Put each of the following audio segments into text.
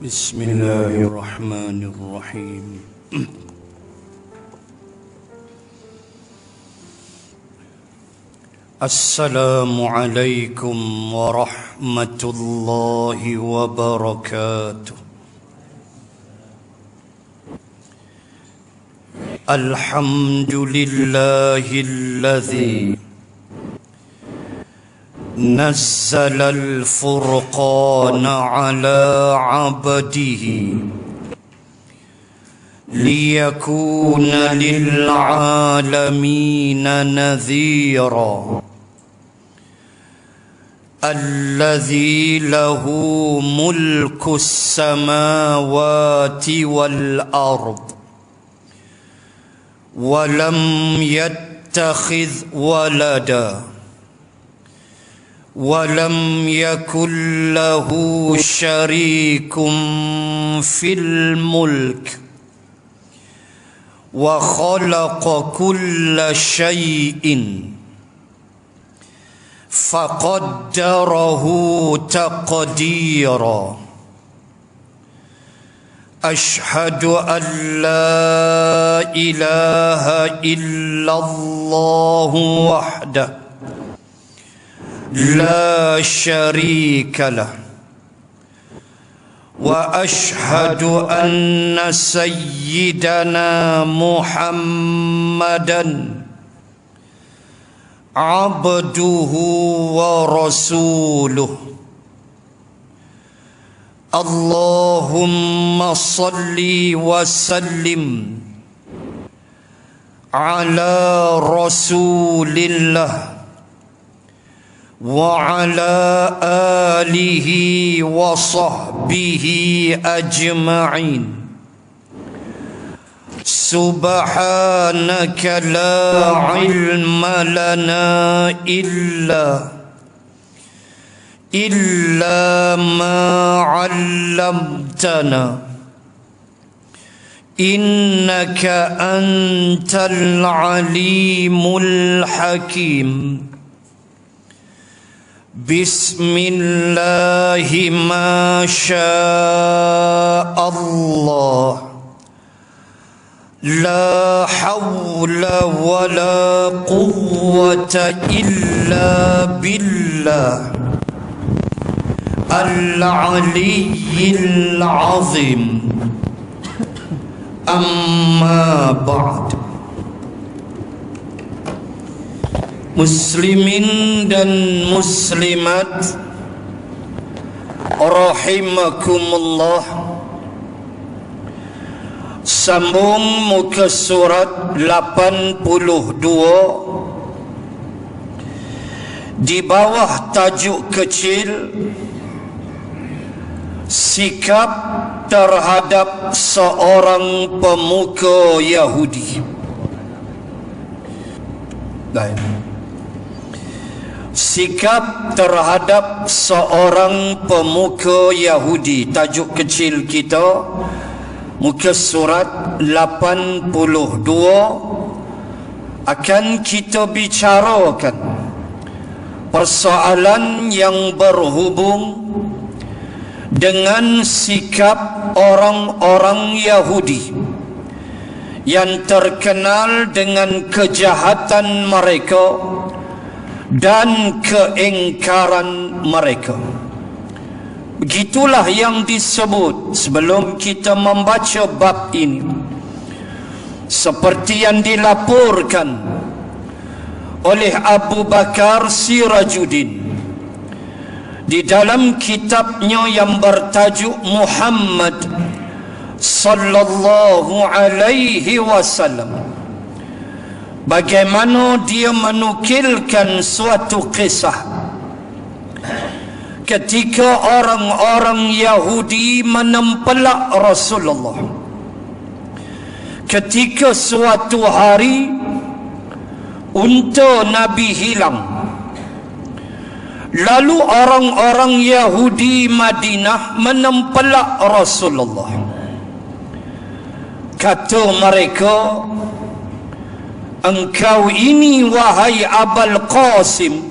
Bismillahirrahmanirrahim. Assalamualaikum warahmatullahi wabarakatuh. Alhamdulillahilladzi نزل الفرقان على عبده ليكون للعالمين نذيرا الذي له ملك السماوات والأرض ولم يتخذ ولدا ولم يكن له شريك في الملك وخلق كل شيء فقدره تقديرا أشهد أن لا إله إلا الله وحده لا شريك له وأشهد أن سيدنا محمدا عبده ورسوله اللهم صل وسلم على رسول الله وعلى آله وصحبه أجمعين سبحانك لا علم لنا إلا ما علمتنا إنك أنت العليم الحكيم بسم الله ما شاء الله لا حول ولا قوة إلا بالله العلي العظيم أما بعد. Muslimin dan muslimat rahimakumullah, sambung muka surat 82 di bawah tajuk kecil sikap terhadap seorang pemuka Yahudi. Sikap terhadap seorang pemuka Yahudi, tajuk kecil kita, muka surat 82. Akan kita bicarakan persoalan yang berhubung dengan sikap orang-orang Yahudi yang terkenal dengan kejahatan mereka dan keingkaran mereka. Begitulah yang disebut sebelum kita membaca bab ini, seperti yang dilaporkan oleh Abu Bakar Sirajuddin di dalam kitabnya yang bertajuk Muhammad sallallahu alaihi wasallam, bagaimana dia menukilkan suatu kisah ketika orang-orang Yahudi menempelak Rasulullah. Ketika suatu hari unta Nabi hilang, lalu orang-orang Yahudi Madinah menempelak Rasulullah. Kata mereka, engkau ini wahai Abul Qasim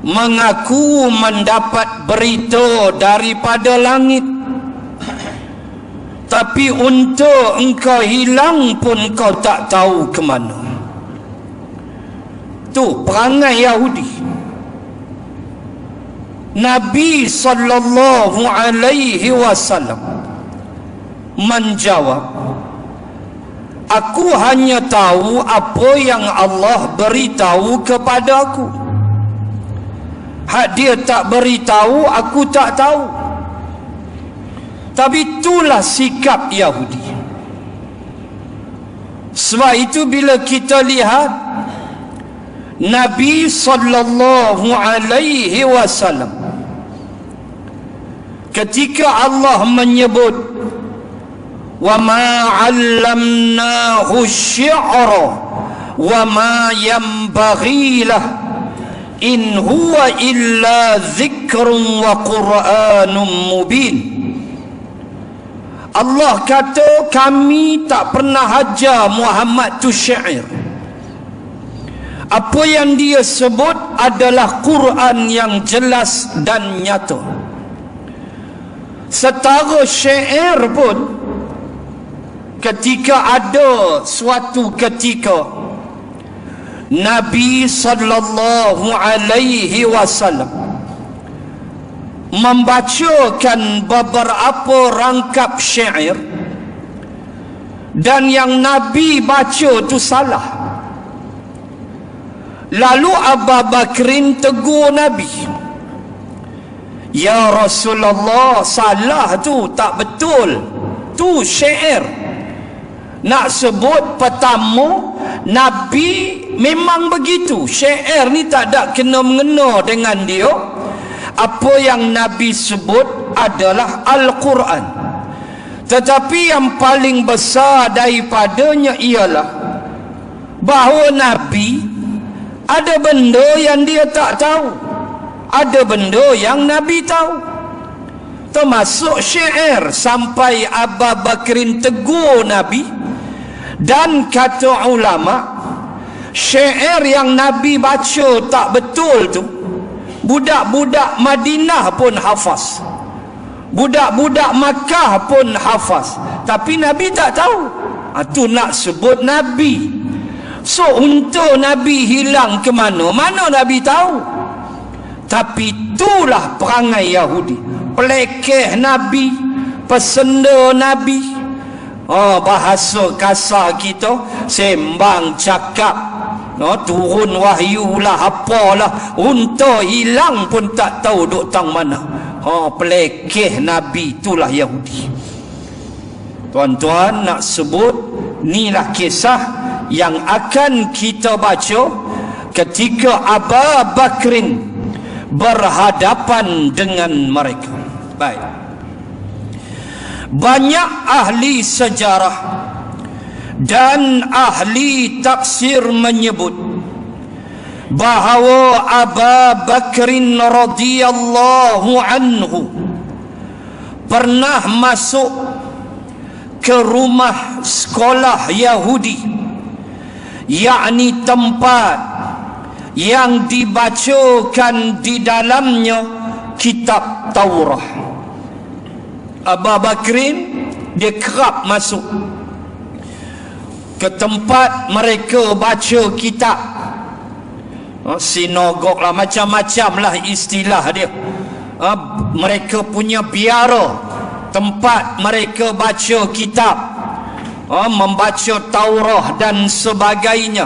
mengaku mendapat berita daripada langit Tapi untuk engkau hilang pun kau tak tahu ke mana. Tu perangai Yahudi. Nabi sallallahu alaihi wasallam menjawab, aku hanya tahu apa yang Allah beritahu kepada aku. Hak dia tak beritahu, aku tak tahu. Tapi itulah sikap Yahudi. Sebab itu bila kita lihat Nabi sallallahu alaihi wasallam ketika Allah menyebut wa ma 'allamnahu syi'ra wa ma yanbaghi lah in huwa illa dzikrun wa qur'anun mubin. Allah kata kami tak pernah ajar Muhammad tu syair. Apa yang dia sebut adalah Quran yang jelas dan nyata. Setara syair pun, ketika ada suatu ketika Nabi sallallahu alaihi wasallam membacakan beberapa rangkap syair dan yang Nabi baca tu salah. Lalu Abu Bakrin tegur Nabi, ya Rasulullah, salah tu, tak betul, tu syair. Nak sebut pertama, Nabi memang begitu, syair ni tak ada kena-mengena dengan dia. Apa yang Nabi sebut adalah Al-Quran. Tetapi yang paling besar daripadanya ialah bahawa Nabi ada benda yang dia tak tahu, ada benda yang Nabi tahu, termasuk syair. Sampai Abu Bakrin tegur Nabi, dan kata ulama, syair yang Nabi baca tak betul tu budak-budak Madinah pun hafaz, budak-budak Makkah pun hafaz, tapi Nabi tak tahu. Itu nak sebut Nabi. So untuk Nabi hilang ke mana, mana Nabi tahu. Tapi itulah perangai Yahudi, pelekeh Nabi, pesenda Nabi. Bahasa kasar kita, sembang cakap, turun wahyu lah, apalah, unta hilang pun tak tahu duk tang mana. Pelekeh Nabi, itulah Yahudi. Tuan-tuan, nak sebut inilah kisah yang akan kita baca ketika Abu Bakrin berhadapan dengan mereka. Baik. Banyak ahli sejarah dan ahli tafsir menyebut bahawa Abu Bakrin radhiyallahu anhu pernah masuk ke rumah sekolah Yahudi, yakni tempat yang dibacakan di dalamnya kitab Taurah. Abu Bakrin dia kerap masuk ke tempat mereka baca kitab, sinagog lah, macam-macam lah istilah dia. Mereka punya biara, tempat mereka baca kitab, membaca Taurah dan sebagainya.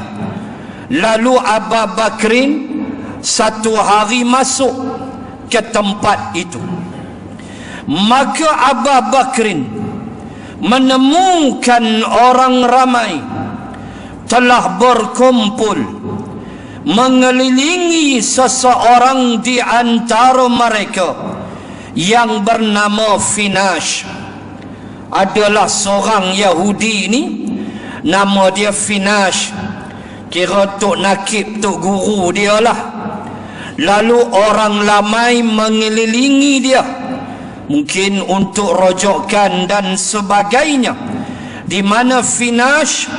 Lalu Abu Bakrin satu hari masuk ke tempat itu. Maka Abu Bakrin menemukan orang ramai telah berkumpul mengelilingi seseorang di antara mereka yang bernama Finash. Adalah seorang Yahudi ni, nama dia Finash. Kira Tok Nakib, Tok Guru dia lah. Lalu orang ramai mengelilingi dia, mungkin untuk rojokan dan sebagainya, di mana Finash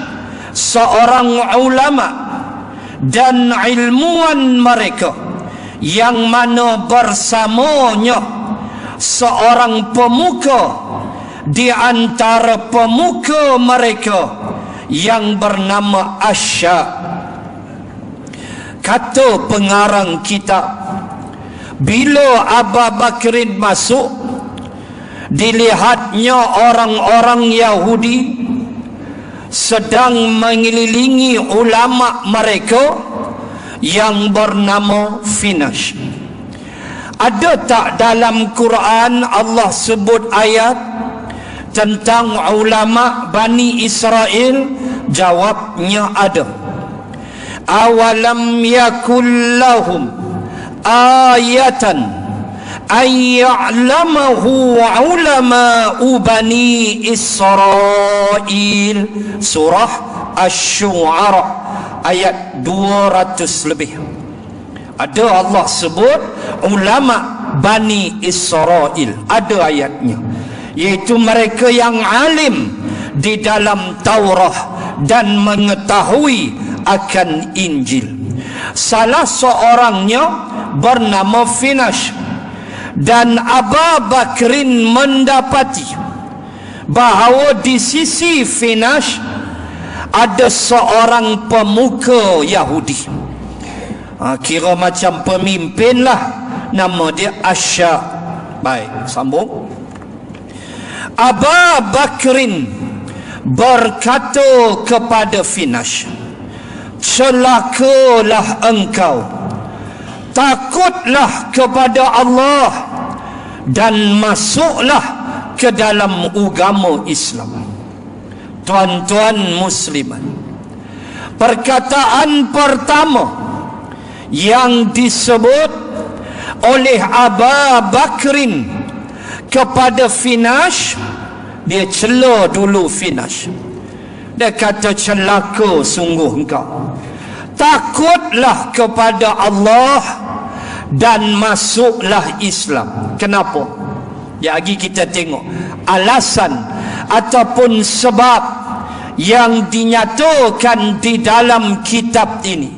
seorang ulama dan ilmuwan mereka, yang mana bersamanya seorang pemuka di antara pemuka mereka yang bernama Asya. Kata pengarang kitab, bila Abu Bakrin masuk, dilihatnya orang-orang Yahudi sedang mengelilingi ulama mereka yang bernama Finash. Ada tak dalam Quran Allah sebut ayat tentang ulama Bani Israel? Jawabnya ada. Awalam yakul lahum ayatan ay ya'lamahu ulama'u Bani Israel. Surah Asy-Syu'ara ayat 200 lebih. Ada Allah sebut ulama Bani Israel, ada ayatnya, iaitu mereka yang alim di dalam Taurah dan mengetahui akan Injil. Salah seorangnya bernama Finash, dan Abu Bakrin mendapati bahawa di sisi Finash ada seorang pemuka Yahudi, kira macam pemimpin lah, nama dia Asya. Baik, sambung. Abu Bakrin berkata kepada Finash, celakalah engkau, takutlah kepada Allah dan masuklah ke dalam agama Islam. Tuan-tuan muslimat, perkataan pertama yang disebut oleh Abu Bakrin kepada Finash, dia cela dulu Finash. Dia kata, celaka sungguh engkau, takutlah kepada Allah dan masuklah Islam. Kenapa? Ya, lagi kita tengok alasan ataupun sebab yang dinyatakan di dalam kitab ini.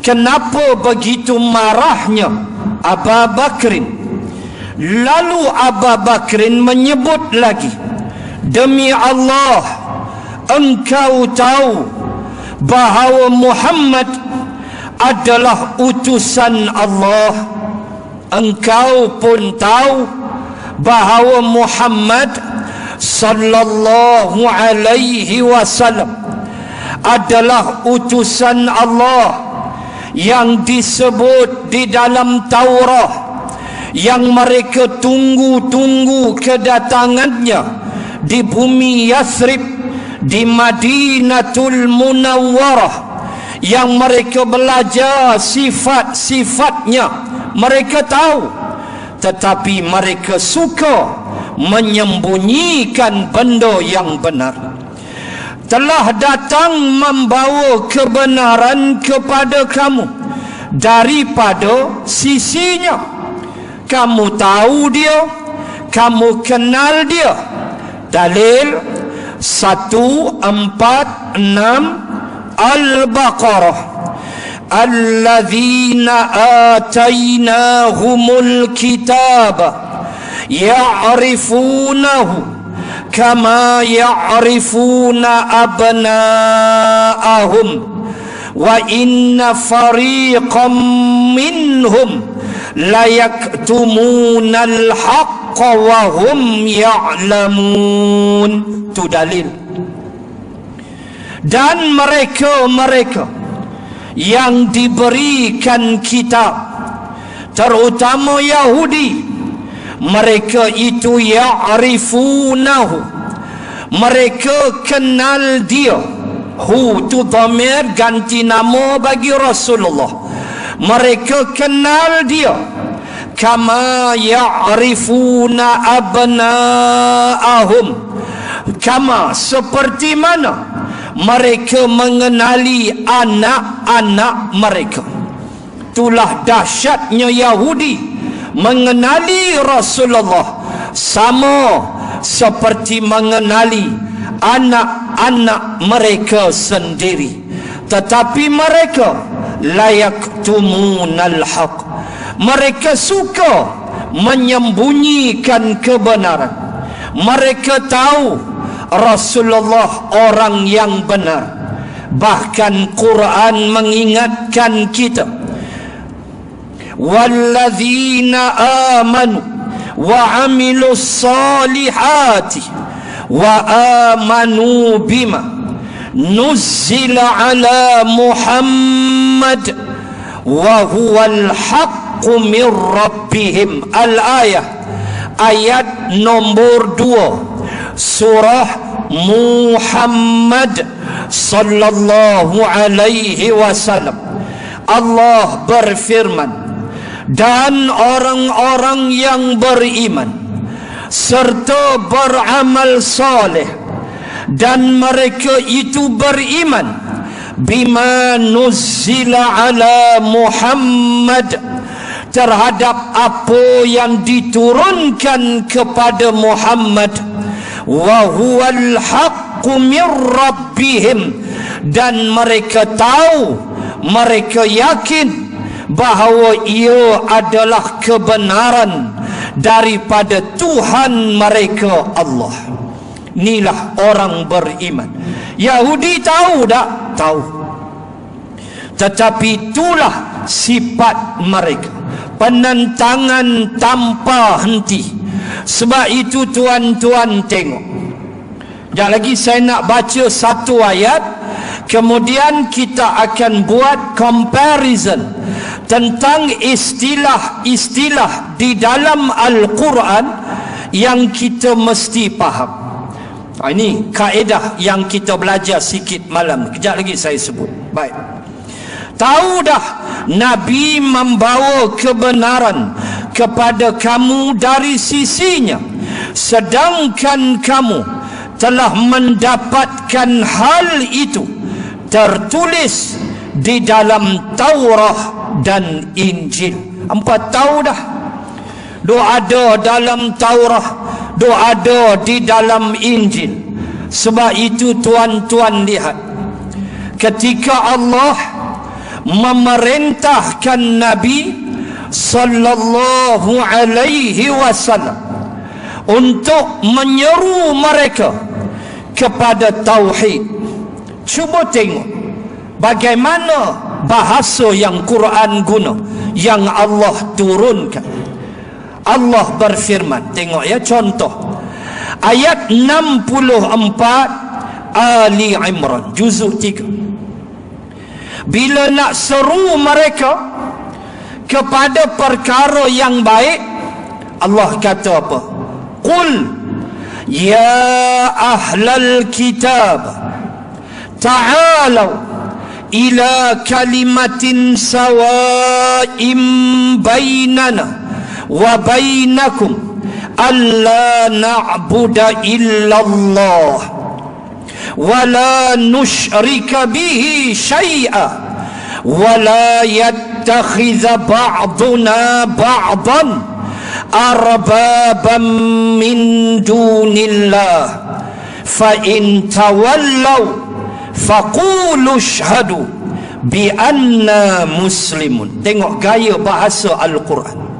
Kenapa begitu marahnya Abu Bakrin? Lalu Abu Bakrin menyebut lagi, demi Allah, engkau tahu bahawa Muhammad adalah utusan Allah. Engkau pun tahu bahawa Muhammad sallallahu alaihi wasallam adalah utusan Allah yang disebut di dalam Taurah, yang mereka tunggu-tunggu kedatangannya di bumi Yathrib, di Madinatul Munawwarah, yang mereka belajar sifat-sifatnya, mereka tahu, tetapi mereka suka menyembunyikan benda yang benar. Telah datang membawa kebenaran kepada kamu daripada sisinya. Kamu tahu dia, kamu kenal dia. Dalil 146 Al-Baqarah. Alladzina atainahumul kitaba ya'rifunahu kama ya'rifuna abna'ahum wa inna fariqam minhum la yaktumunal haqqa wa hum ya'lamun. Itu dalil. Dan mereka yang diberikan kitab, terutama Yahudi, mereka itu ya'rifunahu, mereka kenal dia. Hu tu dhamir ganti nama bagi Rasulullah. Mereka kenal dia. Kama ya'rifuna abna'ahum, kama seperti mana mereka mengenali anak-anak mereka. Itulah dahsyatnya Yahudi mengenali Rasulullah, sama seperti mengenali anak-anak mereka sendiri. Tetapi mereka la yaktumunal haq, mereka suka menyembunyikan kebenaran. Mereka tahu Rasulullah orang yang benar. Bahkan Quran mengingatkan kita, walladzina amanu wa amilus salihati wa amanu bima nuzzila ala Muhammad wa huwal haqqu min rabbihim. Al-ayah, ayat nombor 2 surah Muhammad sallallahu alaihi wasallam. Allah berfirman, dan orang-orang yang beriman serta beramal soleh, dan mereka itu beriman bima nuzzila ala Muhammad, terhadap apa yang diturunkan kepada Muhammad, wa huwal haqqu min rabbihim, dan mereka tahu, mereka yakin bahawa ia adalah kebenaran daripada Tuhan mereka Allah. Inilah orang beriman. Yahudi tahu tak? Tahu. Tetapi itulah sifat mereka, penentangan tanpa henti. Sebab itu tuan-tuan tengok, sekejap lagi saya nak baca satu ayat, kemudian kita akan buat comparison tentang istilah-istilah di dalam Al-Quran yang kita mesti faham. Ini kaedah yang kita belajar sikit malam. Kejap lagi saya sebut. Baik. Tahu dah Nabi membawa kebenaran kepada kamu dari sisinya, sedangkan kamu telah mendapatkan hal itu tertulis di dalam Taurah dan Injil. Hampa tahu dah, doa ada dalam Taurah, doa ada di dalam Injil. Sebab itu tuan-tuan lihat, ketika Allah memerintahkan Nabi sallallahu alaihi wasallam untuk menyeru mereka kepada tauhid, cuba tengok bagaimana bahasa yang Quran guna, yang Allah turunkan. Allah berfirman, tengok ya, contoh ayat 64 Ali Imran juzuk 3. Bila nak seru mereka kepada perkara yang baik, Allah kata apa? Qul ya ahlal kitab ta'alau ila kalimatin sawa'im bainana wa bainakum alla na'budu illallah wa la nusyrika bihi syai'a wa la yattakhidha ba'duna ba'dan arbaban min dunillah fa in tawallaw faqulu syhadu bi anna muslimun. Tengok gaya bahasa Al-Quran.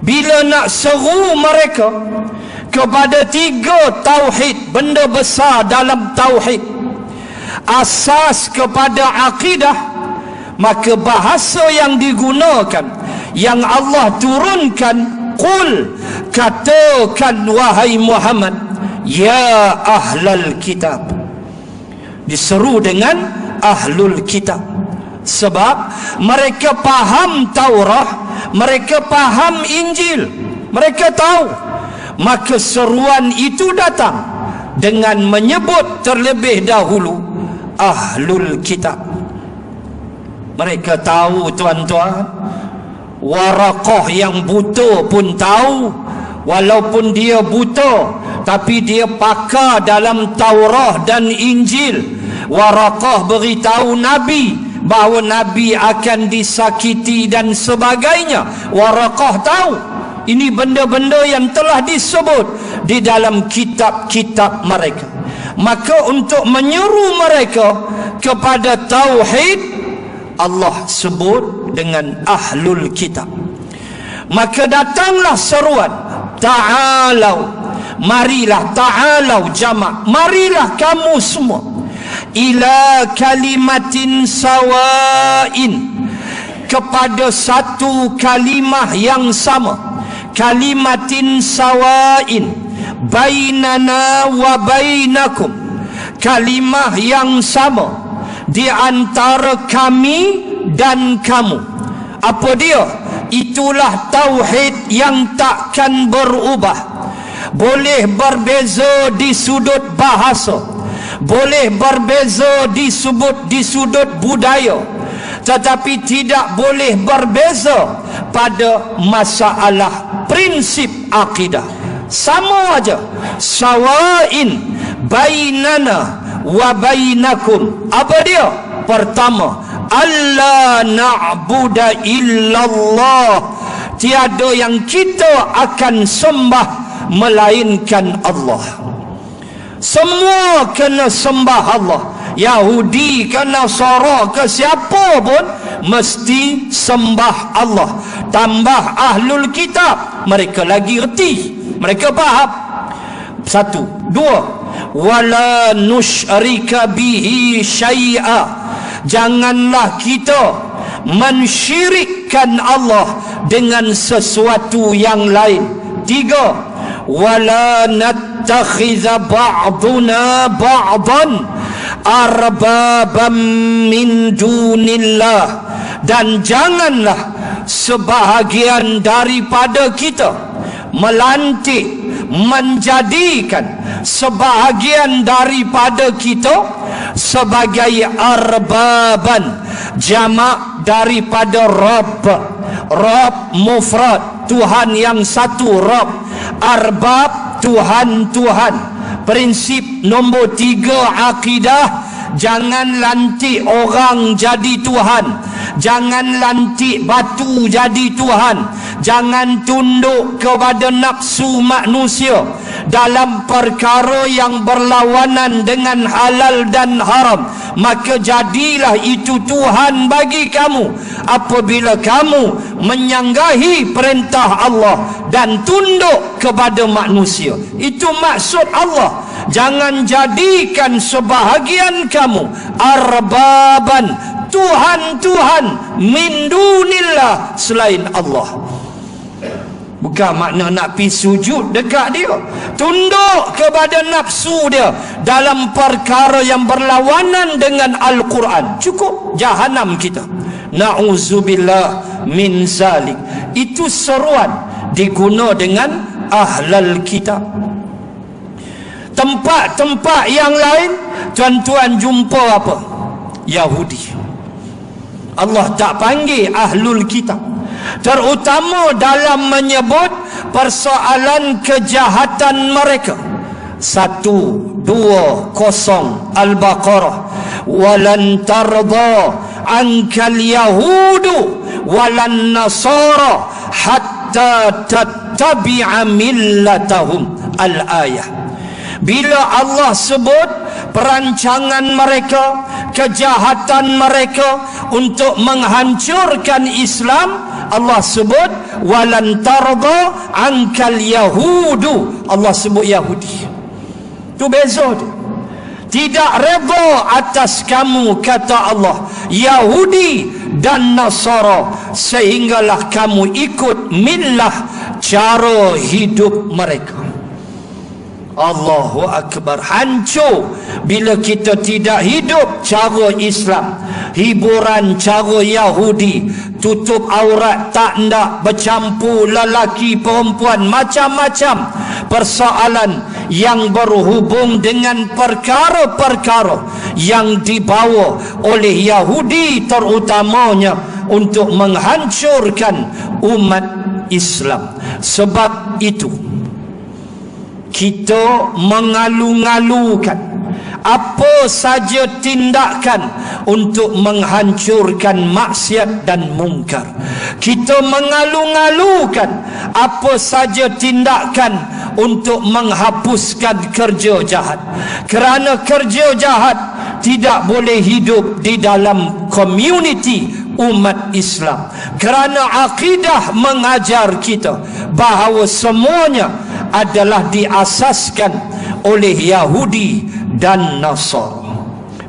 Bila nak seru mereka kepada 3 tauhid, benda besar dalam tauhid, asas kepada akidah, maka bahasa yang digunakan, yang Allah turunkan, qul, katakan wahai Muhammad, ya ahlal kitab. Diseru dengan ahlul kitab, sebab mereka faham Taurah, mereka faham Injil, mereka tahu. Maka seruan itu datang dengan menyebut terlebih dahulu ahlul kitab. Mereka tahu tuan-tuan. Waraqah yang buta pun tahu, walaupun dia buta, tapi dia pakar dalam Taurah dan Injil. Waraqah beritahu Nabi bahawa Nabi akan disakiti dan sebagainya. Waraqah tahu. Ini benda-benda yang telah disebut di dalam kitab-kitab mereka. Maka untuk menyeru mereka kepada tauhid, Allah sebut dengan ahlul kitab. Maka datanglah seruan, ta'alau marilah, ta'alau jamak, marilah kamu semua, ila kalimatin sawain, kepada satu kalimah yang sama, kalimatin sawain, bainana wa bainakum, kalimah yang sama di antara kami dan kamu. Apa dia? Itulah tauhid yang takkan berubah. Boleh berbeza di sudut bahasa, boleh berbeza di sudut budaya, tetapi tidak boleh berbeza pada masalah prinsip akidah. Sama aja, sawain bainana wa bainakum. Apa dia? Pertama, alla na'budu illallah, tiada yang kita akan sembah melainkan Allah. Semua kena sembah Allah. Yahudi ke Nasara ke siapa pun mesti sembah Allah. Tambah ahlul kitab, mereka lagi reti, mereka faham. Satu. Dua, wala nusyrika bihi syai'a, janganlah kita mensyirikkan Allah dengan sesuatu yang lain. Tiga, wala nattakhidha ba'duna ba'dan arbabam min dunillah, dan janganlah sebahagian daripada kita melantik, menjadikan sebahagian daripada kita sebagai arbaban, jamak daripada Rabb. Rabb mufrad, Tuhan yang satu, Rabb. Arbab, Tuhan-Tuhan. Prinsip nombor 3 akidah, jangan lantik orang jadi Tuhan, jangan lantik batu jadi Tuhan, jangan tunduk kepada nafsu manusia dalam perkara yang berlawanan dengan halal dan haram. Maka jadilah itu Tuhan bagi kamu apabila kamu menyanggahi perintah Allah dan tunduk kepada manusia. Itu maksud Allah. Jangan jadikan sebahagian kamu arbaban, Tuhan-Tuhan, min dunillah, selain Allah. Bukan makna nak pergi sujud dekat dia, tunduk kepada nafsu dia dalam perkara yang berlawanan dengan Al-Quran. Cukup jahanam kita. Na'udzubillah min zalik. Itu seruan diguna dengan ahlul kitab. Tempat-tempat yang lain tuan-tuan jumpa apa? Yahudi. Allah tak panggil ahlul kitab, terutama dalam menyebut persoalan kejahatan mereka. 120 Al-Baqarah, walan tarda ankal yahudu walan nasara hatta tattabi'a millatahum. Al-ayah. Bila Allah sebut perancangan mereka, kejahatan mereka untuk menghancurkan Islam, Allah sebut walan tarda ankal yahudu. Allah sebut Yahudi. Itu beza dia. Tidak redha atas kamu, kata Allah, Yahudi dan Nasara, sehinggalah kamu ikut millah, cara hidup mereka. Allahu Akbar. Hancur bila kita tidak hidup cara Islam, hiburan cara Yahudi, tutup aurat tak nak, bercampur lelaki perempuan, macam-macam persoalan yang berhubung dengan perkara-perkara yang dibawa oleh Yahudi terutamanya untuk menghancurkan umat Islam. Sebab itu kita mengalu-ngalukan apa saja tindakan untuk menghancurkan maksiat dan mungkar. Kita mengalu-ngalukan apa saja tindakan untuk menghapuskan kerja jahat. Kerana kerja jahat tidak boleh hidup di dalam komuniti umat Islam. Kerana akidah mengajar kita bahawa semuanya adalah diasaskan oleh Yahudi dan Nasara.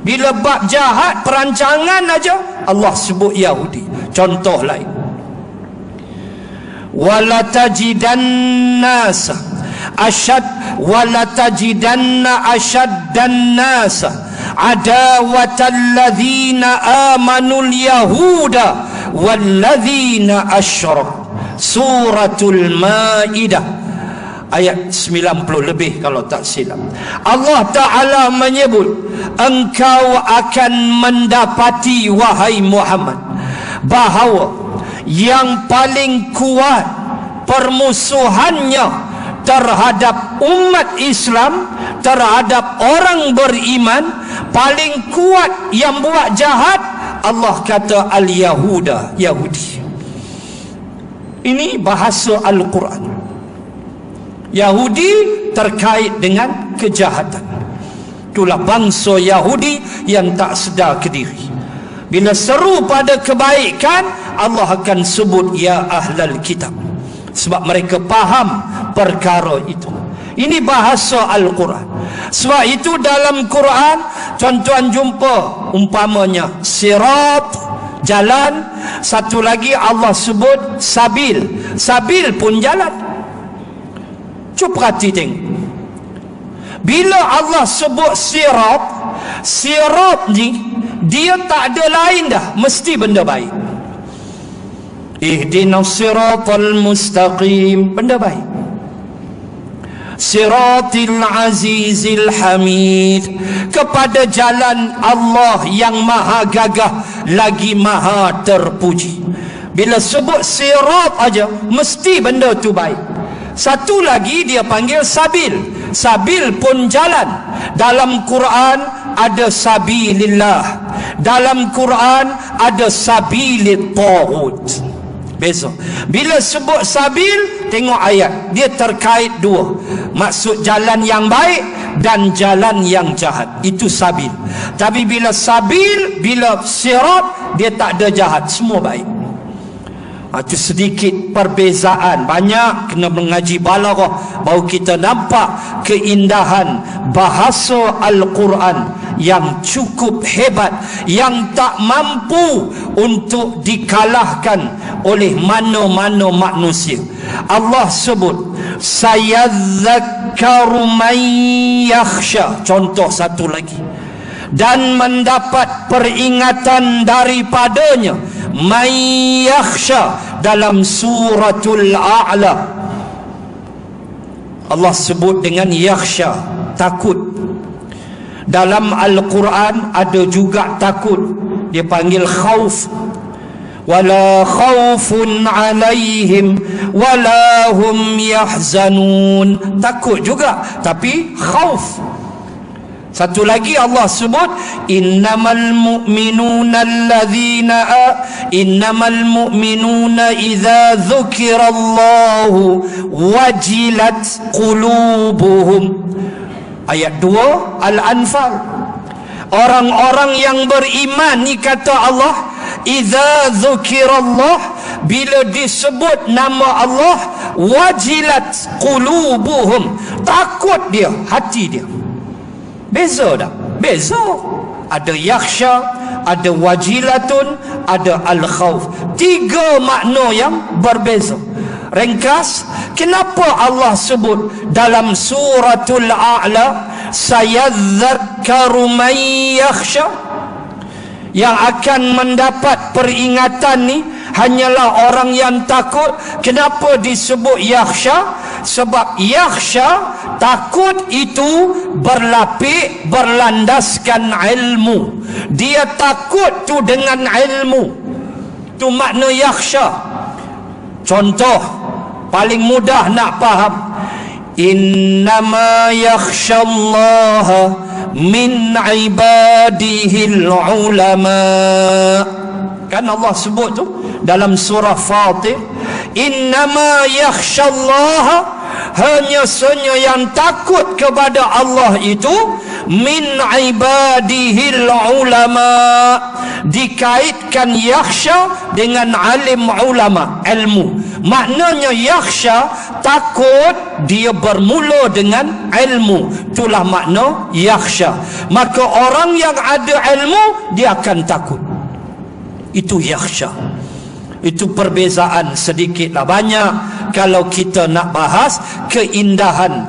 Bila bab jahat perancangan aja Allah sebut Yahudi. Contoh lain, wala tajidanna ashaddan nas adawatan ladzina amanul yahuda walladzina asyraku. Suratul Maidah ayat 90 lebih kalau tak silap. Allah Ta'ala menyebut, engkau akan mendapati wahai Muhammad bahawa yang paling kuat permusuhannya terhadap umat Islam, terhadap orang beriman, paling kuat yang buat jahat, Allah kata al-Yahuda, Yahudi. Ini bahasa Al-Quran. Yahudi terkait dengan kejahatan. Itulah bangsa Yahudi yang tak sedar ke diri. Bila seru pada kebaikan, Allah akan sebut ya ahlal kitab, sebab mereka faham perkara itu. Ini bahasa Al-Quran. Sebab itu dalam Quran tuan-tuan jumpa umpamanya sirat, jalan. Satu lagi Allah sebut sabil. Sabil pun jalan. Cuba perhati tengok. Bila Allah sebut sirat, sirat ni dia tak ada lain dah, mesti benda baik. Ihdinas siratal mustaqim, benda baik. Siratil azizil hamid, kepada jalan Allah yang maha gagah lagi maha terpuji. Bila sebut sirat aja mesti benda tu baik. Satu lagi dia panggil sabil. Sabil pun jalan. Dalam Quran ada sabilillah, dalam Quran ada sabilit taghut. Beza. Bila sebut sabil, tengok ayat, dia terkait dua. Maksud jalan yang baik dan jalan yang jahat. Itu sabil. Tapi bila sabil, bila sirat, dia tak ada jahat, semua baik. Itu sedikit perbezaan. Banyak kena mengaji balaghah baru kita nampak keindahan bahasa Al-Quran yang cukup hebat, yang tak mampu untuk dikalahkan oleh mana-mana manusia. Allah sebut sayadzakkaru man yakhsha. Contoh satu lagi, dan mendapat peringatan daripadanya man yakhsha dalam suratul A'la. Allah sebut dengan yakhsha, takut. Dalam Al-Quran ada juga takut, dia panggil khauf. Wala khaufun alaihim wala hum yahzanun. Takut juga tapi khauf. Satu lagi Allah sebut innamal mu'minuna idza dzukirallahu wajilat qulubuhum. Ayat 2 Al-Anfal. Orang-orang yang beriman ni kata Allah, idza dzukirallah, bila disebut nama Allah, wajilat qulubuhum, takut dia, hati dia. Beza tak? Beza. Ada yakhsha, ada wajilatun, ada al-khawf. Tiga makna yang berbeza. Ringkas, kenapa Allah sebut dalam suratul A'la sayadzakkaru man yakhsha? Yang akan mendapat peringatan ni hanyalah orang yang takut. Kenapa disebut yakhsha? Sebab yakhsha, takut itu berlapik, berlandaskan ilmu. Dia takut tu dengan ilmu. Tu makna yakhsha. Contoh paling mudah nak faham, innama yakhshallaha min ibadihil ulama. Kan Allah sebut tu dalam surah Fatir, innama yakhshallaha, hanya saja yang takut kepada Allah itu min ibadihil ulama. Dikaitkan yakhsha dengan alim ulama, ilmu. Maknanya yakhsha, takut, dia bermula dengan ilmu. Itulah makna yakhsha. Maka orang yang ada ilmu, dia akan takut. Itu yakhsha. Itu perbezaan sedikitlah banyak. Kalau kita nak bahas keindahan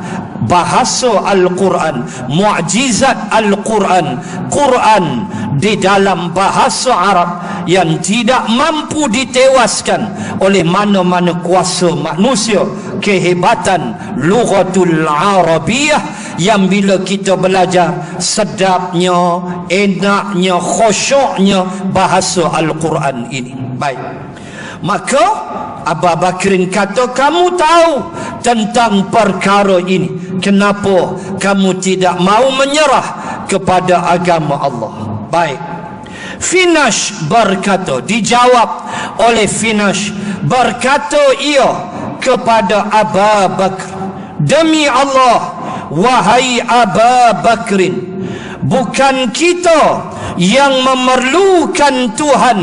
bahasa Al-Quran, mukjizat Al-Quran, Quran di dalam bahasa Arab yang tidak mampu ditewaskan oleh mana-mana kuasa manusia, kehebatan lughatul Arabiyah yang bila kita belajar sedapnya, enaknya, khusyuknya bahasa Al-Quran ini. Baik, maka Abu Bakrin kata, kamu tahu tentang perkara ini, kenapa kamu tidak mau menyerah kepada agama Allah? Baik, Finash berkata, dijawab oleh Finash, berkata ia kepada Abu Bakr, demi Allah, wahai Abu Bakrin, bukan kita yang memerlukan Tuhan,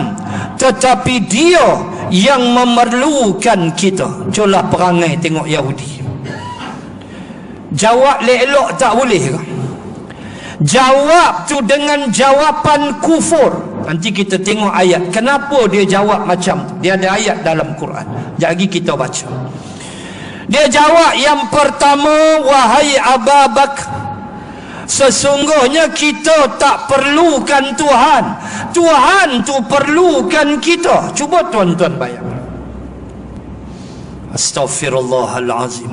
tetapi Dia yang memerlukan kita. Coba perangai tengok Yahudi. Jawab elok tak boleh ke? Jawab tu dengan jawapan kufur. Nanti kita tengok ayat kenapa dia jawab macam tu. Dia ada ayat dalam Quran, sekejap lagi kita baca. Dia jawab yang pertama, wahai Abu Bakar, sesungguhnya kita tak perlukan Tuhan, Tuhan tu perlukan kita. Cuba tuan-tuan bayang. Astaghfirullahalazim.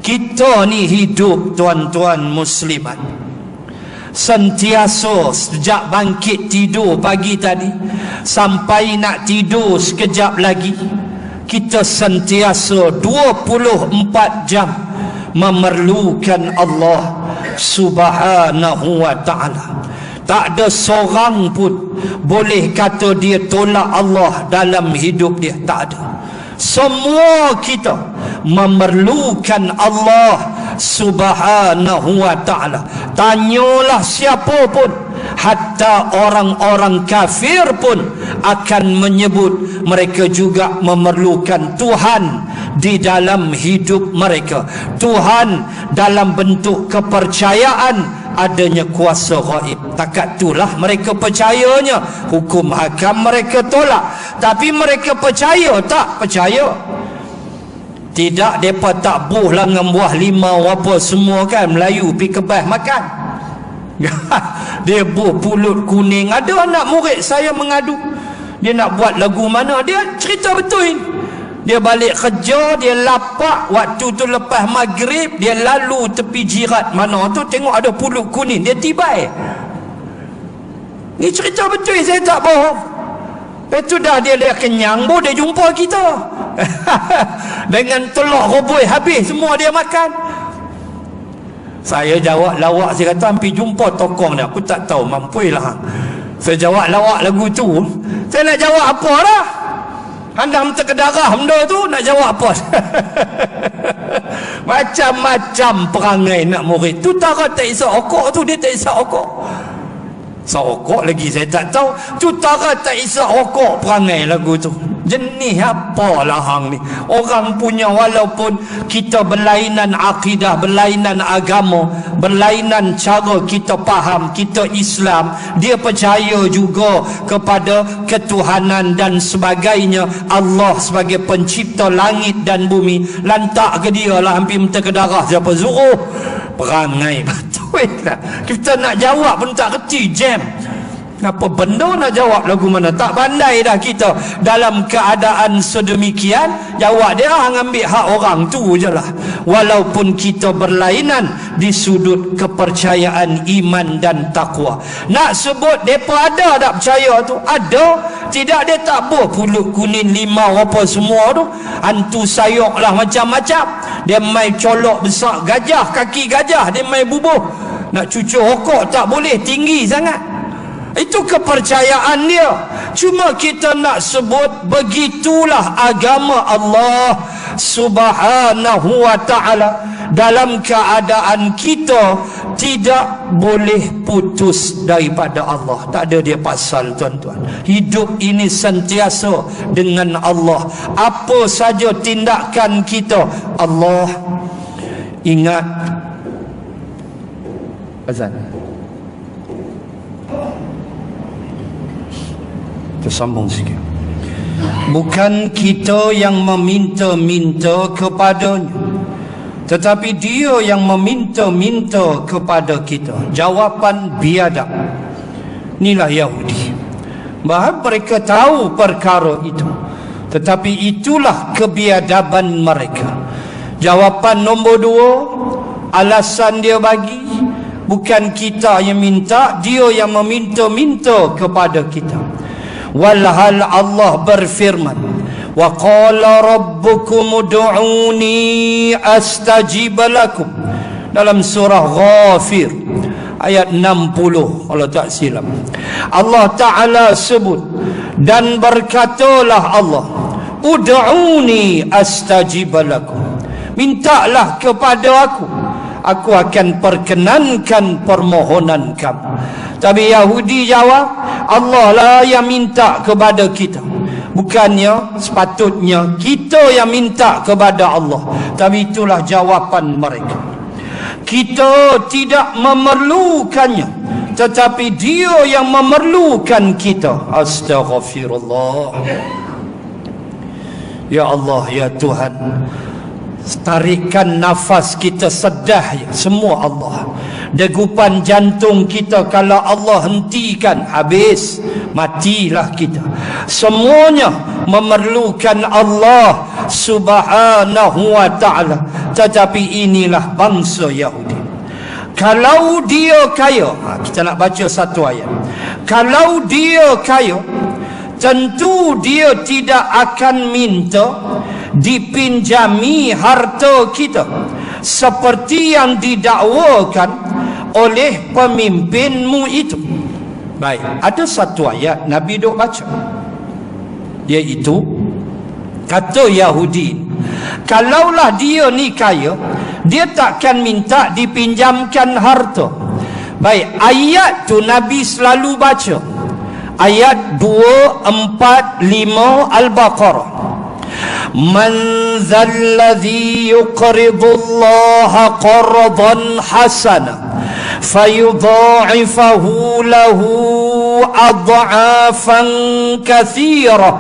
Kita ni hidup, tuan-tuan muslimat, sentiasa sejak bangkit tidur pagi tadi sampai nak tidur sekejap lagi, kita sentiasa 24 jam memerlukan Allah Subhanahu wa ta'ala. Tak ada seorang pun boleh kata dia tolak Allah dalam hidup dia. Tak ada. Semua kita memerlukan Allah Subhanahu wa ta'ala. Tanyalah siapa pun, hatta orang-orang kafir pun akan menyebut mereka juga memerlukan Tuhan di dalam hidup mereka. Tuhan dalam bentuk kepercayaan adanya kuasa gaib. Takat itulah mereka percayanya. Hukum hakam mereka tolak, tapi mereka percaya tak? Percaya. Tidak, mereka tak buh lah dengan buah limau apa semua kan, Melayu pergi kebas makan. Dia buh pulut kuning. Ada anak murid saya mengadu, dia nak buat lagu mana, dia cerita betul ini. Dia balik kerja, dia lapak, waktu tu lepas maghrib, dia lalu tepi jirat mana tu, tengok ada pulut kuning, dia tibai. Ni cerita betul, saya tak bohong. Lepas tu dah dia kenyang, dia jumpa kita. Dengan telur rebus habis semua dia makan. Saya jawab lawak, saya kata hampir jumpa tokong dia, aku tak tahu mampuilah. Saya jawab lawak lagu tu, saya nak jawab apa dah? Handam terkedarah benda tu, nak jawab apa? Macam-macam perangai nak murid tu. Tara tak isap okok tu, dia tak isap okok. Okok lagi saya tak tahu. Tu tara tak isap okok perangai lagu tu. Jenis apalah hang ni. Orang punya, walaupun kita berlainan akidah, berlainan agama, berlainan cara kita faham, kita Islam, dia percaya juga kepada ketuhanan dan sebagainya. Allah sebagai pencipta langit dan bumi. Lantak ke dia lah hampir terkedarah siapa suruh. Perangai betul lah. Kita nak jawab pun tak kerti, jam. Apa benda nak jawab lagu mana? Tak pandai dah kita dalam keadaan sedemikian. Jawab dia, ambil hak orang tu je lah. Walaupun kita berlainan di sudut kepercayaan iman dan takwa. Nak sebut mereka ada tak percaya tu? Ada. Tidak, dia tak buh pulut kuning, limau apa semua tu. Hantu sayok lah macam-macam. Dia main colok besar gajah, kaki gajah dia main bubuh. Nak cucuk hokok tak boleh, tinggi sangat. Itu kepercayaan dia. Cuma kita nak sebut begitulah agama Allah Subhanahu wa ta'ala. Dalam keadaan kita tidak boleh putus daripada Allah. Tak ada dia pasal, tuan-tuan. Hidup ini sentiasa dengan Allah. Apa saja tindakan kita, Allah. Ingat azan. Kita sambung sikit. Bukan kita yang meminta-minta kepadanya, tetapi dia yang meminta-minta kepada kita. Jawapan biadab. Inilah Yahudi. Bahawa mereka tahu perkara itu, tetapi itulah kebiadaban mereka. Jawapan nombor 2, alasan dia bagi, bukan kita yang minta, dia yang meminta-minta kepada kita. Walhal Allah berfirman, wa qala rabbukum ud'uni astajib lakum, dalam surah Ghafir ayat 60 kalau tak silap. Allah Ta'ala sebut, dan berkatalah Allah, ud'uni astajib lakum, mintalah kepada aku akan perkenankan permohonan kamu. Tapi Yahudi jawab, Allah lah yang minta kepada kita, bukannya sepatutnya kita yang minta kepada Allah. Tapi itulah jawapan mereka. Kita tidak memerlukannya, tetapi dia yang memerlukan kita. Astaghfirullah. Ya Allah, ya Tuhan, tarikan nafas kita sedah ya, semua Allah. Degupan jantung kita kalau Allah hentikan, habis, matilah kita. Semuanya memerlukan Allah Subhanahu wa ta'ala. Tetapi inilah bangsa Yahudi. Kalau dia kaya, kita nak baca satu ayat. Kalau dia kaya, tentu dia tidak akan minta dipinjami harta kita seperti yang didakwakan oleh pemimpinmu itu. Baik, ada satu ayat Nabi duk baca, iaitu kata Yahudi, kalaulah dia ni kaya, dia takkan minta dipinjamkan harta. Baik, ayat tu Nabi selalu baca, ayat 245 Al-Baqarah. Man zalladhi yuqridullaha qardan hasana fayudha'ifahu lahu ad'afan kathira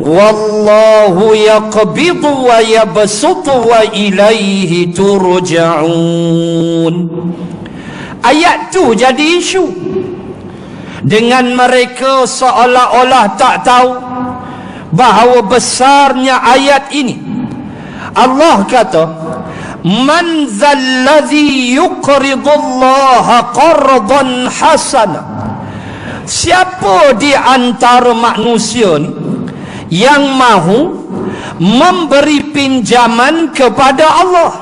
wallahu yaqbidu wa yabsutu wa ilaihi turja'un. Ayat tu jadi isu dengan mereka, seolah-olah tak tahu bahawa besarnya ayat ini. Allah kata, man zalladhi yuqridullaha qardan hasana. Siapa di antara manusia ni yang mahu memberi pinjaman kepada Allah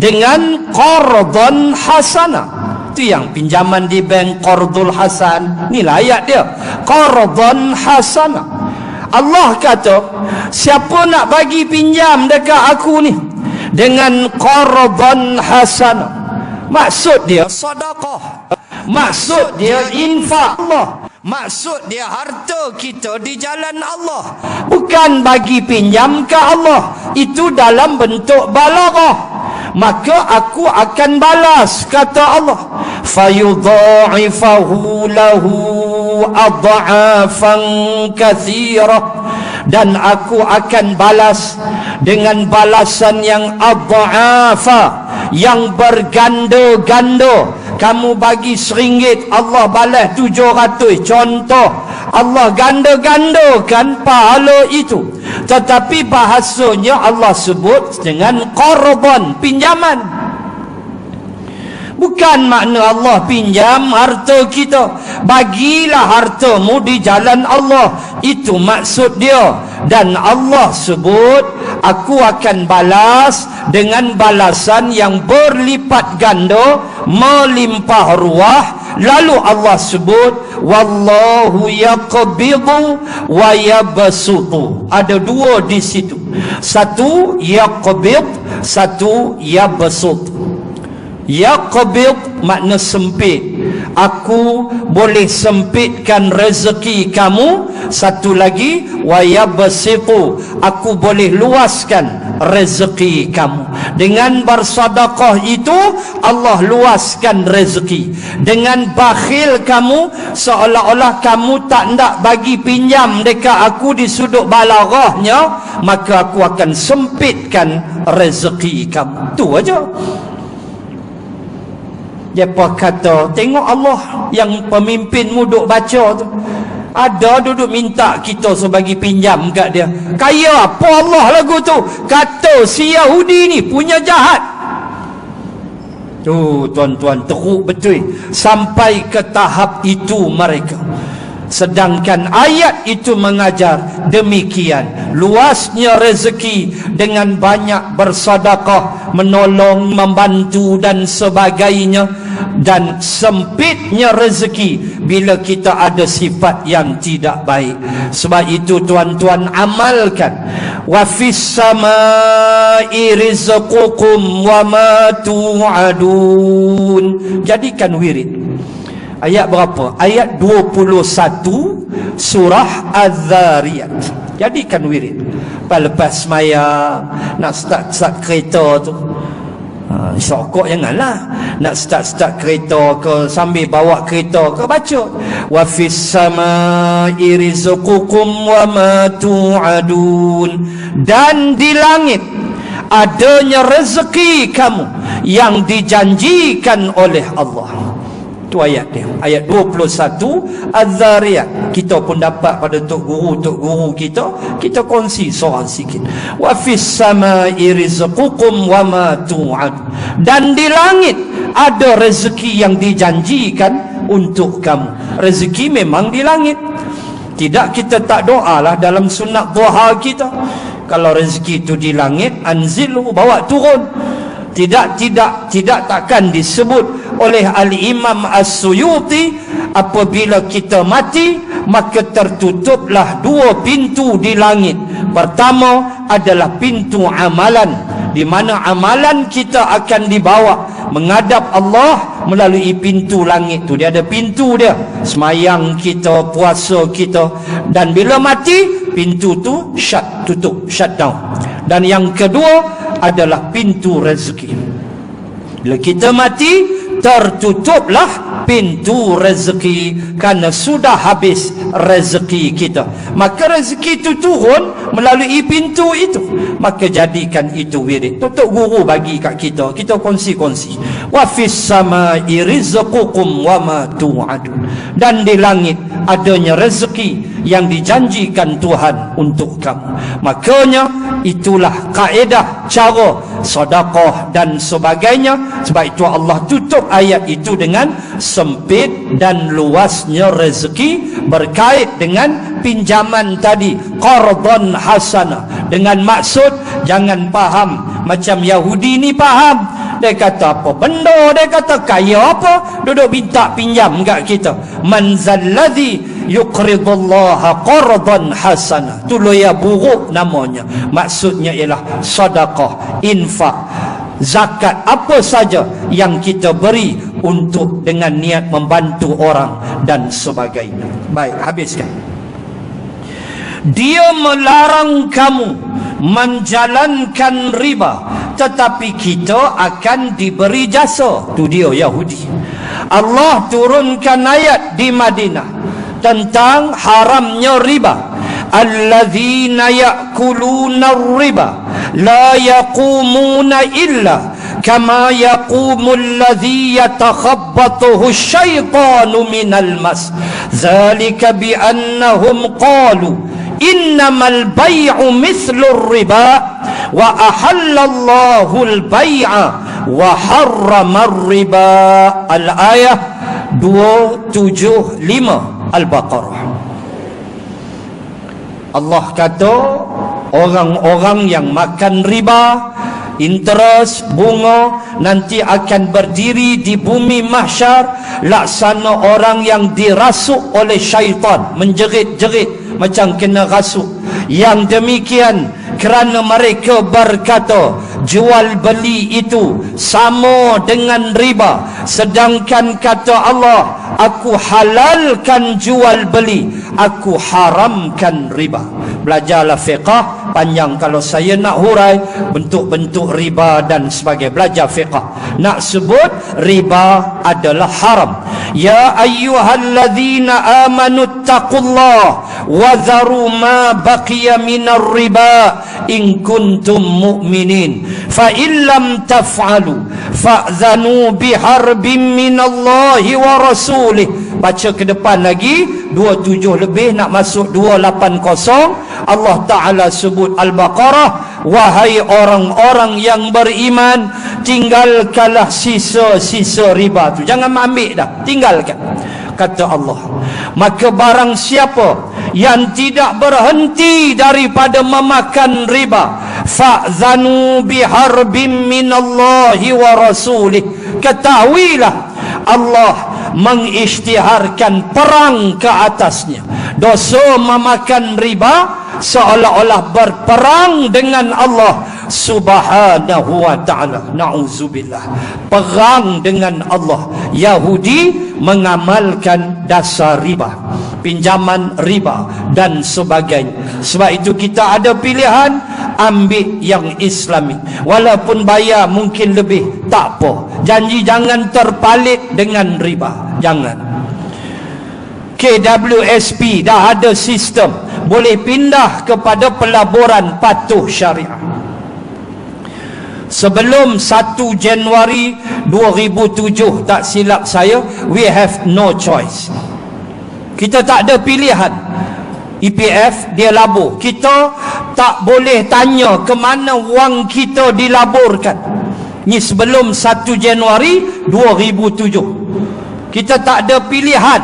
dengan qardan hasana? Itu yang pinjaman di bank, qardul hasan. Inilah ayat dia, qardan hasana. Allah kata, siapa nak bagi pinjam dekat aku ni dengan qardan hasanah, maksud dia sedekah, maksud dia infak Allah, maksud dia harta kita di jalan Allah, bukan bagi pinjam ke Allah. Itu dalam bentuk balaghah. Maka aku akan balas, kata Allah, fayudha'ifahu lahu ad'afan kathira, dan aku akan balas dengan balasan yang ad'afa, yang berganda-ganda. Kamu bagi RM1, Allah balas 700. Contoh, Allah ganda-gandakan pahala itu. Tetapi bahasanya Allah sebut dengan qardan, pinjaman. Bukan makna Allah pinjam harta kita, bagilah hartamu di jalan Allah, itu maksud dia. Dan Allah sebut, aku akan balas dengan balasan yang berlipat ganda, melimpah ruah. Lalu Allah sebut, wallahu yaqbidu wa yabsutu. Ada dua di situ, satu yaqbid, satu yabsut. Yaqbid makna sempit. Aku boleh sempitkan rezeki kamu. Satu lagi, wa yabsitu, aku boleh luaskan rezeki kamu. Dengan bersedekah itu Allah luaskan rezeki. Dengan bakhil kamu, seolah-olah kamu tak nak bagi pinjam dekat aku di sudut balaghahnya, maka aku akan sempitkan rezeki kamu. Tu aja. Depa kata, tengok Allah yang pemimpinmu duk baca tu, ada duduk minta kita sebagai pinjam kat dia. Kaya apa Allah lagu tu? Kata si Yahudi ni punya jahat. Tu tuan-tuan, teruk betul sampai ke tahap itu mereka. Sedangkan ayat itu mengajar demikian, luasnya rezeki dengan banyak bersedekah, menolong, membantu dan sebagainya, dan sempitnya rezeki bila kita ada sifat yang tidak baik. Sebab itu tuan-tuan, amalkan. Wa fis samai rizqukum wa ma tu'adun. Jadikan wirid. Ayat berapa? Ayat 21 surah Az-Zariyat. Jadikan wirid. Lepas semaya nak start kereta tu, sokok janganlah. Nak start kereta ke, sambil bawa kereta ke, baca wa fis samai rizqukum wa ma tu'adun. Dan di langit adanya rezeki kamu yang dijanjikan oleh Allah. Tu ayat dia, ayat 21 Az-Zariyat. Kita pun dapat pada tok guru kita kongsi seorang sikit. Wa fis samai rizqukum wa ma tu'ad. Dan di langit ada rezeki yang dijanjikan untuk kamu. Rezeki memang di langit. Tidak kita tak doalah dalam sunat duha kita, kalau rezeki itu di langit, anzilu, bawa turun. Tidak takkan disebut oleh Al-Imam As-Suyuti, apabila kita mati maka tertutuplah dua pintu di langit. Pertama adalah pintu amalan, di mana amalan kita akan dibawa menghadap Allah melalui pintu langit tu. Dia ada pintu dia, semayang kita, puasa kita, dan bila mati pintu tu tutup, shut down. Dan yang kedua adalah pintu rezeki. Bila kita mati, tertutuplah pintu rezeki kerana sudah habis rezeki kita. Maka rezeki itu turun melalui pintu itu. Maka jadikan itu wirid. Tutup guru bagi kat kita, kita kongsi-kongsi. Wa fis samai rizqukum wa ma tu'adun. Dan di langit adanya rezeki yang dijanjikan Tuhan untuk kamu. Makanya itulah kaedah, cara sedekah dan sebagainya. Sebab itu Allah tutup ayat itu dengan sempit dan luasnya rezeki, berkait dengan pinjaman tadi, qardan hasanah. Dengan maksud jangan faham macam Yahudi ni faham. Dia kata apa benda, dia kata kaya apa, duduk minta pinjam kat kita. Man zalladhi yuqridullaha qardan hasanah. Tu loya buruk namanya. Maksudnya ialah sedekah, infak, zakat, apa saja yang kita beri untuk dengan niat membantu orang dan sebagainya. Baik, habiskan. Dia melarang kamu menjalankan riba, tetapi kita akan diberi jasa. Tu dia Yahudi. Allah turunkan ayat di Madinah tentang haramnya riba. Alladzina ya'kuluna riba la yaqumuna illa kama yaqumul ladzi yatakhabbathu asyaitanu minal mas. Dzalika bi annahum qalu innamal bay'u mithlur riba wa ahallallahu al-bay'a wa harramar riba. Al-ayah 275 Al-Baqarah. Allah kata orang-orang yang makan riba, interest, bunga, nanti akan berdiri di bumi mahsyar laksana orang yang dirasuk oleh syaitan, menjerit-jerit macam kena rasuk. Yang demikian kerana mereka berkata jual beli itu sama dengan riba, sedangkan kata Allah, aku halalkan jual beli, aku haramkan riba. Belajarlah fiqah, panjang kalau saya nak hurai bentuk-bentuk riba dan sebagainya. Belajar fiqah, nak sebut riba adalah haram. Ya ayyuhalladzina amanu taqullah wa dharu ma baqiya minar riba in kuntum mu'minin fa illam taf'alu fa'dhanu biharbin minallahi wa rasulih. Baca ke depan lagi 27 lebih nak masuk 280. Allah Ta'ala sebut Al-Baqarah, wahai orang-orang yang beriman, tinggalkanlah sisa-sisa riba tu, jangan ambil dah, tinggalkan. Kata Allah, maka barang siapa yang tidak berhenti daripada memakan riba, fa'zanu biharbin minallahi wa rasulih, ketahuilah Allah mengisytiharkan perang ke atasnya. Dosa memakan riba seolah-olah berperang dengan Allah Subhanahu wa ta'ala. Na'udzubillah, perang dengan Allah. Yahudi mengamalkan dasar riba, pinjaman riba dan sebagainya. Sebab itu kita ada pilihan, ambil yang Islami, walaupun bayar mungkin lebih, tak apa. Janji jangan terpalit dengan riba, jangan. KWSP dah ada sistem, boleh pindah kepada pelaburan patuh syariah. Sebelum 1 Januari 2007, tak silap saya, we have no choice. Kita tak ada pilihan. EPF dia labur, kita tak boleh tanya ke mana wang kita dilaburkan. Ni sebelum 1 Januari 2007. Kita tak ada pilihan.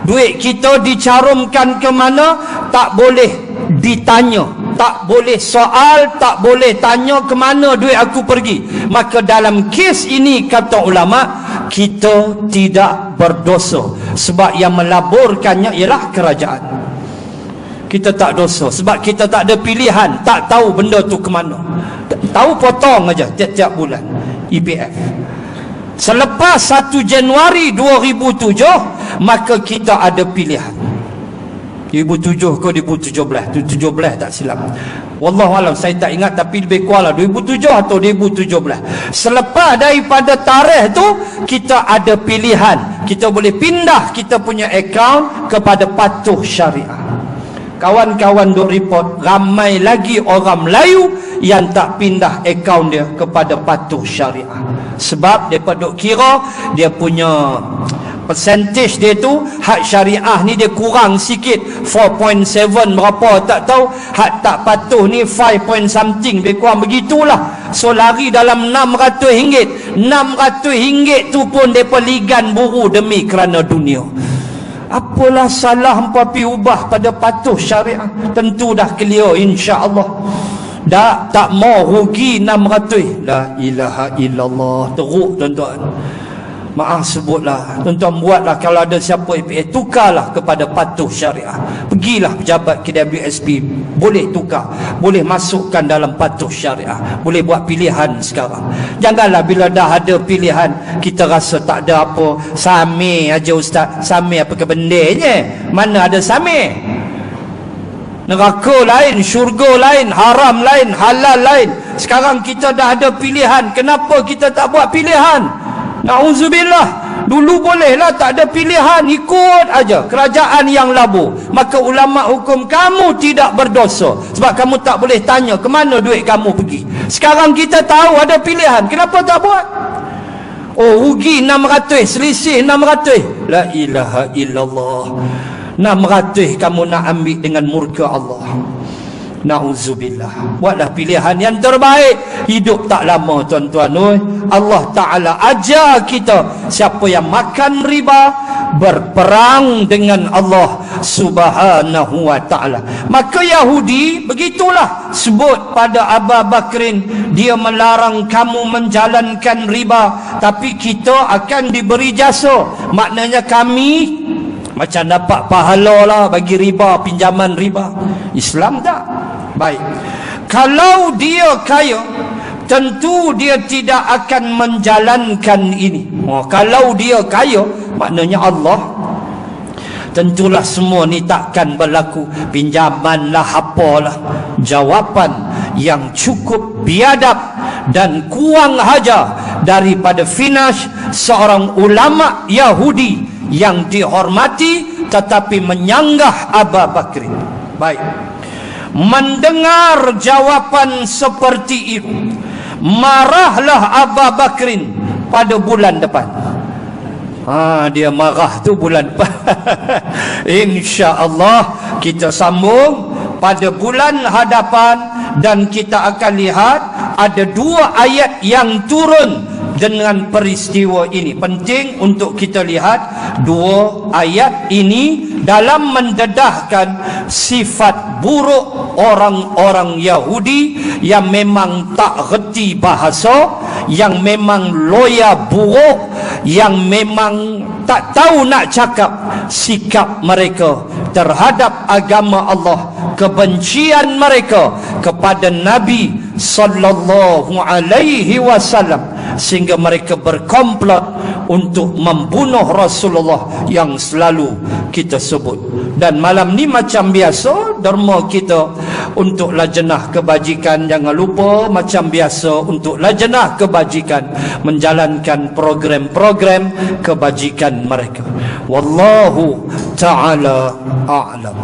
Duit kita dicarumkan ke mana, tak boleh ditanya, tak boleh soal, tak boleh tanya ke mana duit aku pergi. Maka dalam kes ini, kata ulama, kita tidak berdosa, sebab yang melaburkannya ialah kerajaan. Kita tak dosa sebab kita tak ada pilihan, tak tahu benda tu ke mana. Tahu potong aja tiap-tiap bulan EPF. Selepas 1 Januari 2007, maka kita ada pilihan. 2007 ke 2017? 2017 tak silap. Wallahualam, saya tak ingat, tapi lebih kurang lah 2007 atau 2017. Selepas daripada tarikh tu, kita ada pilihan. Kita boleh pindah kita punya akaun kepada patuh syariah. Kawan-kawan duk report, ramai lagi orang Melayu yang tak pindah akaun dia kepada patuh syariah. Sebab mereka duk kira dia punya percentage dia tu, hak syariah ni dia kurang sikit, 4.7 berapa tak tahu, hak tak patuh ni 5 point something, lebih kurang begitulah. So lari dalam RM600. RM600 tu pun mereka ligan buru demi kerana dunia. Apalah salah hampa pi ubah pada patuh syariah? Tentu dah clear insya-Allah. Dah tak mau rugi 600. La ilaha illallah. Teruk tuan-tuan. Maaf sebutlah, tuan-tuan buatlah, kalau ada siapa EPA, tukarlah kepada patuh syariah. Pergilah pejabat KWSP, boleh tukar, boleh masukkan dalam patuh syariah, boleh buat pilihan sekarang. Janganlah bila dah ada pilihan kita rasa tak ada apa, sami aja ustaz. Sami apa kebendernya? Mana ada sami? Neraka lain, syurga lain, haram lain, halal lain. Sekarang kita dah ada pilihan, kenapa kita tak buat pilihan? Na'udzubillah. Dulu bolehlah, tak ada pilihan, ikut aja kerajaan yang labur. Maka ulama hukum kamu tidak berdosa, sebab kamu tak boleh tanya ke mana duit kamu pergi. Sekarang kita tahu ada pilihan, kenapa tak buat? Oh, rugi 600, selisih 600. La ilaha illallah. 600 kamu nak ambil dengan murka Allah. Na'udzubillah. Buatlah pilihan yang terbaik. Hidup tak lama tuan-tuan. Allah Ta'ala ajar kita, siapa yang makan riba berperang dengan Allah Subhanahu wa Ta'ala. Maka Yahudi begitulah sebut pada Abu Bakrin, dia melarang kamu menjalankan riba, tapi kita akan diberi jasa. Maknanya kami macam dapat pahala lah bagi riba, pinjaman riba. Islam tak? Baik. Kalau dia kaya, tentu dia tidak akan menjalankan ini. Kalau dia kaya, maknanya Allah, tentulah semua ni takkan berlaku. Pinjamanlah apalah. Jawapan yang cukup biadab dan kurang hajar daripada Finash, seorang ulama Yahudi yang dihormati tetapi menyanggah Abu Bakr. Baik, mendengar jawapan seperti itu, marahlah Abu Bakrin pada bulan depan. Dia marah tu bulan depan. InsyaAllah kita sambung pada bulan hadapan, dan kita akan lihat ada 2 ayat yang turun dengan peristiwa ini. Penting untuk kita lihat 2 ayat ini dalam mendedahkan sifat buruk orang-orang Yahudi yang memang tak reti bahasa, yang memang loya buruk, yang memang tak tahu nak cakap. Sikap mereka terhadap agama Allah, kebencian mereka kepada Nabi sallallahu alaihi wasallam, sehingga mereka berkomplot untuk membunuh Rasulullah yang selalu kita sebut. Dan malam ni macam biasa, derma kita untuk lajnah kebajikan, jangan lupa macam biasa untuk lajnah kebajikan menjalankan program-program kebajikan mereka. Wallahu ta'ala a'lam.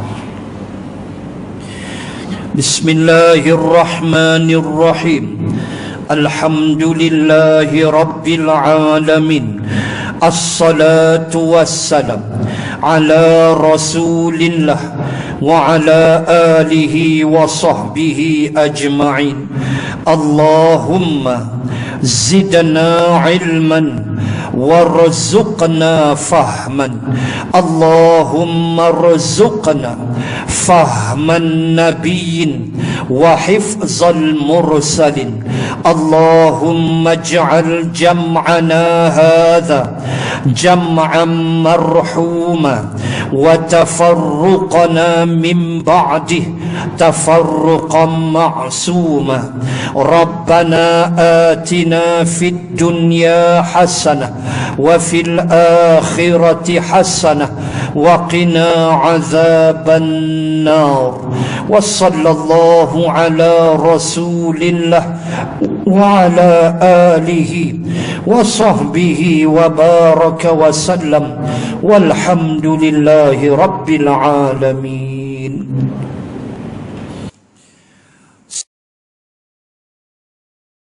Bismillahirrahmanirrahim. Alhamdulillahi Rabbil Alamin. Assalatu wassalam ala Rasulillah wa ala alihi wa sahbihi ajma'in. Allahumma zidna ilman warzuqna fahman. Allahumma rzuqna fahman nabiyyin wa hifzal mursalin. Allahumma ij'al jam'ana hadha jam'an marhuma wa tafarruqana min ba'dih tafarruqan ma'suma. Rabbana atina fid dunya hasanah wa fil akhirati hasanah wa qina azaban nar. Wa sallallahu ala rasulillah wa ala alihi wa sahbihi wa baraka wa sallam. Walhamdulillahi rabbil alamin.